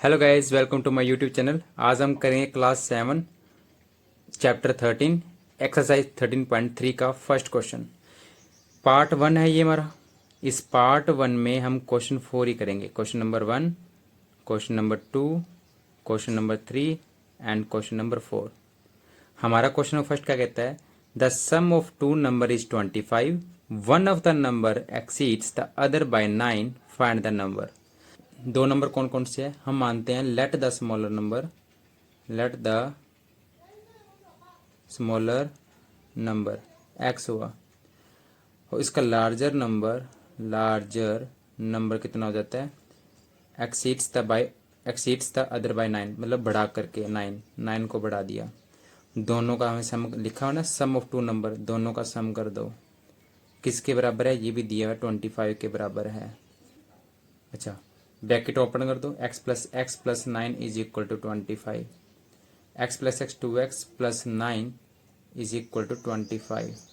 Hello guys, welcome to my YouTube channel. आज हम करेंगे क्लास 7 चैप्टर 13 एक्सरसाइज 13.3 का फर्स्ट क्वेश्चन। पार्ट 1 है ये हमारा। इस पार्ट 1 में हम क्वेश्चन 4 ही करेंगे। Question number 1, question number 2, question number 3 and question number 4। हमारा क्वेश्चन फर्स्ट क्या कहता है? The sum of two number is 25। One of the number exceeds the other by 9। Find the number. दो नंबर कौन कौन से हैं? हम मानते हैं let the smaller number, let the smaller number x हुआ और इसका लार्जर नंबर कितना हो जाता है? एक्सीड्स द अदर बाय 9, मतलब बढ़ा करके 9 को बढ़ा दिया। दोनों का हमें सम लिखा हुआ ना, सम ऑफ टू नंबर, दोनों का सम कर दो। किसके बराबर है? ये भी दिया हुआ 25 के बराबर है। अच्छा, ब्रैकेट ओपन कर दो। x plus 9 is equal to 25। x plus x 2x plus 9 is equal to 25।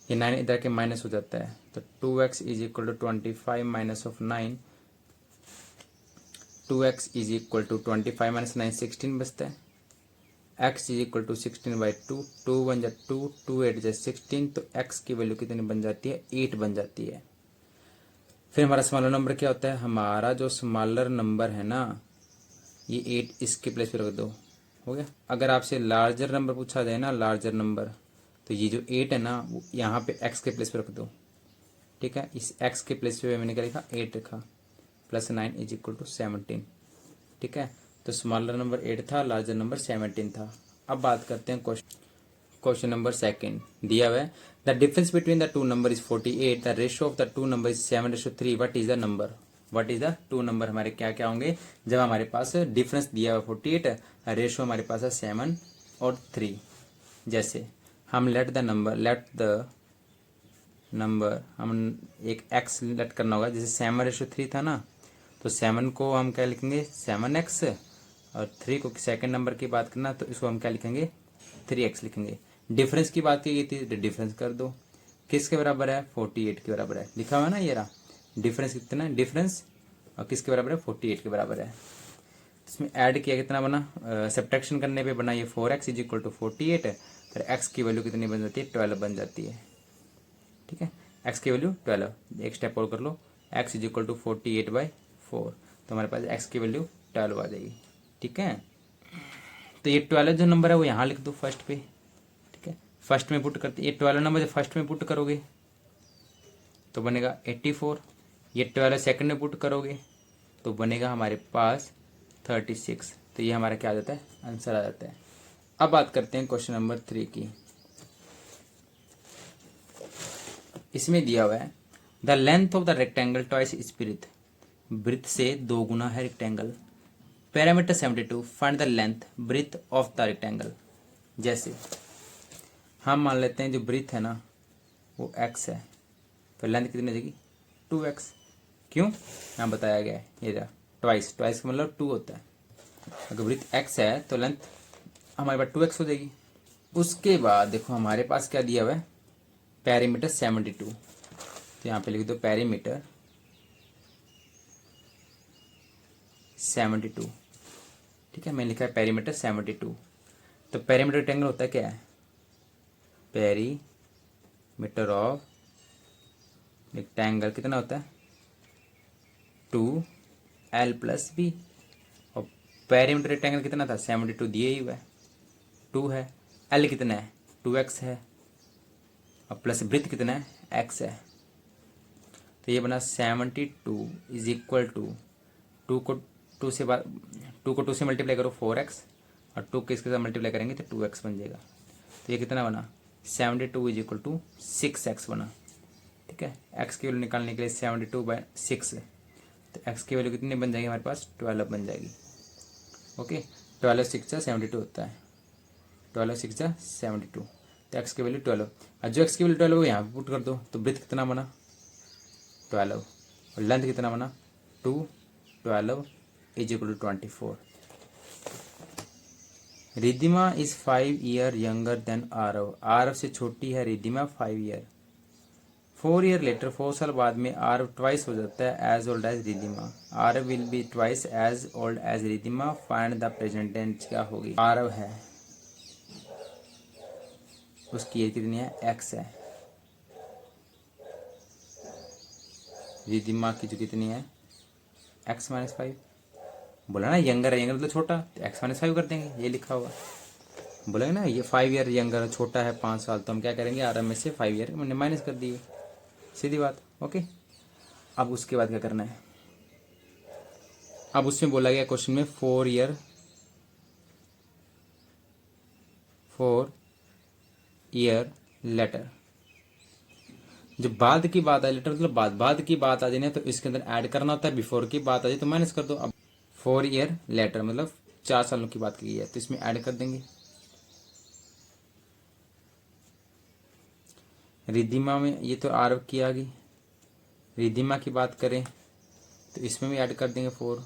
ये 9 इधर के माइनस हो जाता है तो 2x is equal to 25 minus of 9। 2x is equal to 25 minus 9 16 बचता है। x is equal to 16 by 2, 2 बन जाए 2, 2 8 जा 16, तो x की वैल्यू कितनी बन जाती है? 8 बन जाती है। फिर हमारा स्मॉलर नंबर क्या होता है? हमारा जो स्मॉलर नंबर है ना, ये 8 इसके प्लेस पे रख दो। हो गया। अगर आपसे लार्जर नंबर पूछा जाए ना, लार्जर नंबर, तो ये जो 8 है ना, वो यहाँ पे x के प्लेस पे रख दो। ठीक है, इस x के प्लेस पे मैंने क्या लिखा? 8 लिखा। Plus 9 is equal to 17। ठीक है, तो स्मॉलर नंबर 8 था, लार्जर नंबर 17 था। अब बात करते हैं क्वेश्चन नंबर सेकंड। दिया हुआ है the difference between the two number is 48। The ratio of the two number is 7:3। What is the number? What is the two number? हमारे क्या क्या होंगे जब हमारे पास डिफरेंस दिया हुआ 48, रेशियो हमारे पास है 7 और 3। जैसे हम लेट द नंबर हम एक x लेट करना होगा। जैसे 7:3 था ना, तो 7 को हम क्या लिखेंगे? 7x, और 3 को सेकंड नंबर की बात करना तो इसको हम क्या लिखेंगे? 3x लिखेंगे। डिफरेंस की बात की गई थी तो डिफरेंस कर दो। किसके बराबर है? 48 के बराबर है। लिखा हुआ है ना ये रहा। डिफरेंस कितना है? डिफरेंस और किसके बराबर है? 48 के बराबर है। इसमें ऐड किया कितना बना? सब्ट्रैक्शन करने पे बना ये 4x इज इक्वल टू 48। फिर x की वैल्यू कितनी बन जाती है? 12 बन जाती है। ठीक है, x की वैल्यू 12। एक स्टेप और कर लो, x इज इक्वल टू 48/4, तो हमारे पास x की वैल्यू 12 आ जाएगी। ठीक है, तो ये 12 जो नंबर है वो यहाँ लिख दो फर्स्ट पे। ठीक है, फर्स्ट में पुट करते, ये 12 नंबर जब फर्स्ट में पुट करोगे तो बनेगा 84। ये 12 सेकंड में पुट करोगे तो बनेगा हमारे पास 36। तो ये हमारा क्या आ जाता है? आंसर आ जाता है। अब बात करते हैं क्वेश्चन नंबर 3 की। इसमें दिया हुआ है the length of the rectangle twice is breadth. Breadth से 2 गुना है rectangle. Parameter 72। Find the length breadth of the rectangle. जैसे हम मान लेते हैं जो ब्रीथ है ना वो x है, तो लेंथ कितनी हो जाएगी? 2x। क्यों? यहाँ बताया गया है, ये रहा ट्वाइस। ट्वाइस का मतलब 2 होता है। अगर ब्रीथ x है तो लेंथ हमारे पास 2x हो जाएगी। उसके बाद देखो हमारे पास क्या दिया हुआ है? पैरीमीटर 72। तो यहाँ पे लिख दो पैरीमीटर 72। ठीक है, मैंने लिखा है पैरीमीटर 72। तो पैरीमीटर रेक्टेंगल होता है क्या है? पैरीमीटर ऑफ रेक्टेंगल कितना होता है? 2l plus b. और पैरीमीटर रेक्टेंगल कितना था? 72 दिए ही हुआ है, 2 है। l कितना है? 2x है, और प्लस ब्रीथ कितना है? x है। तो ये बना 72 इज इक्वल टू 2 को 2 से 2 से मल्टीप्लाई करो 4x, और 2 को इसके साथ मल्टीप्लाई करेंगे तो 2x बन जाएगा। तो ये कितना बना? 72 इज इक्वल टू 6x बना। ठीक है, x की वैल्यू निकालने के लिए 72/6, तो x की वैल्यू कितनी बन जाएगी हमारे पास? 12 बन जाएगी। ओके, 12 6 72 होता है। 12 6 72, तो x की वैल्यू 12। और जो x की वैल्यू 12 है यहाँ पे पुट कर दो, तो ब्रीथ कितना बना? 12। और लेंथ कितना बना? 2, 12 is equal to 24। Riddhima is 5 year younger than Aarav. Aarav से छोटी है रिद्धिमा 5 ईयर। 4 ईयर लेटर, 4 साल बाद में आर ट्वाइस हो जाता है as old as Riddhima. R will be twice as old as Riddhima, find the present tense क्या होगी। आरव है, उसकी एज कितनी है, एक्स है। रिदिमा की जो कितनी है, x-5। बोला ना यंगर है, यंगर मतलब छोटा, तो x-5 कर देंगे, ये लिखा हुआ। बोलेंगे ना ये 5 ईयर यंगर छोटा है 5 साल, तो हम क्या करेंगे, आर में से 5 ईयर हमने माइनस कर दिए, सीधी बात। ओके, अब उसके बाद क्या करना है, अब उसमें बोला गया क्वेश्चन में 4 ईयर लेटर। जब बाद की बात आए, लेटर मतलब बाद की बात आ जाए ना, तो इसके अंदर ऐड करना होता है, बिफोर की बात आ जाए तो माइनस कर दो। अब 4 ईयर लेटर मतलब 4 सालों की बात की है, तो इसमें ऐड कर देंगे। रिद्धिमा में ये तो आर की आ गई, रिद्धिमा की बात करें तो इसमें भी ऐड कर देंगे 4।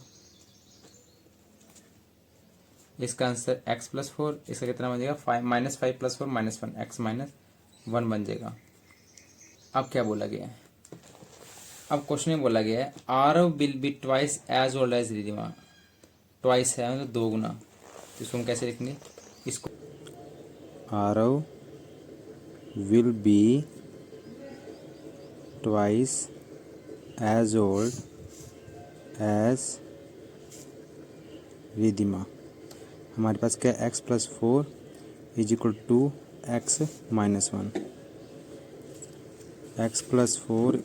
इसका आंसर x+4, इसका कितना बन जाएगा, 5 + 4 -1, x-1 बन जाएगा। अब क्या बोला गया है, अब क्वेश्चन में बोला गया है Aarav will be twice as old as Riddhima. Twice है मतलब 2 गुना, तो इसको हम कैसे लिखेंगे, इसको Aarav will be twice as old as Riddhima. हमारे पास क्या है, x+4 = x-1। x+4 =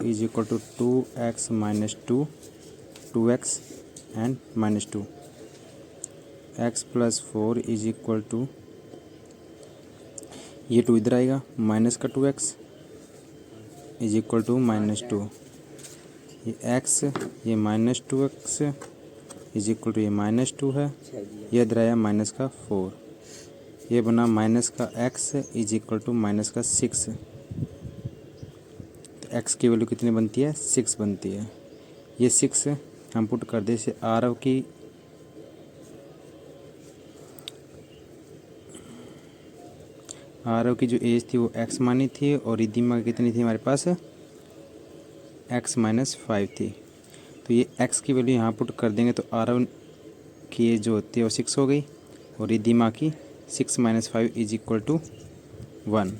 2x-2, 2x and -2। x+4 = ये 2 इधर आएगा, माइनस का 2x = -2। ये x, ये -2x = ये -2 है, ये इधर आया माइनस का 4, ये बना माइनस का x = -6। तो x की वैल्यू कितनी बनती है, 6 बनती है। ये 6 हम पुट कर दे, इसे आरव की जो एज थी वो x मानी थी, और रिद्धिमा की कितनी थी हमारे पास, x-5 थी। तो ये x की वैल्यू यहाँ पुट कर देंगे, तो आरव की एज जो होती है वो 6 हो गई, और रिद्धिमा की 6 - 5 = 1।